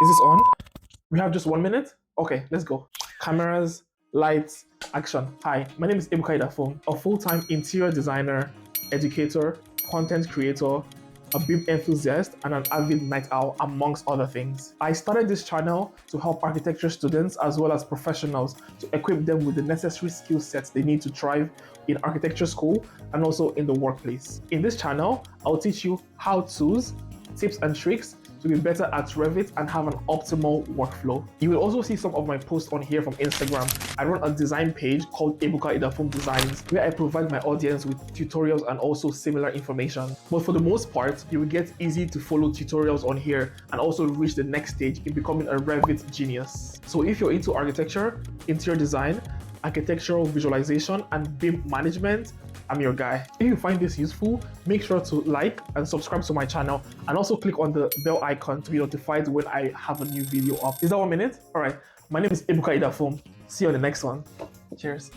Is this on? We have just 1 minute? Okay, let's go. Cameras, lights, action. Hi, my name is Ebuka Idafum, a full-time interior designer, educator, content creator, a BIM enthusiast, and an avid night owl, amongst other things. I started this channel to help architecture students as well as professionals to equip them with the necessary skill sets they need to thrive in architecture school and also in the workplace. In this channel, I'll teach you how-tos, tips and tricks to be better at Revit and have an optimal workflow. You will also see some of my posts on here from Instagram. I run a design page called Ebuka Idafum Designs, where I provide my audience with tutorials and also similar information. But for the most part, you will get easy to follow tutorials on here and also reach the next stage in becoming a Revit genius. So if you're into architecture, interior design, architectural visualization, and BIM management, I'm your guy. If you find this useful, make sure to like and subscribe to my channel and also click on the bell icon to be notified when I have a new video up. Is that 1 minute? All right, my name is Ebuka Idafum. See you on the next one. Cheers.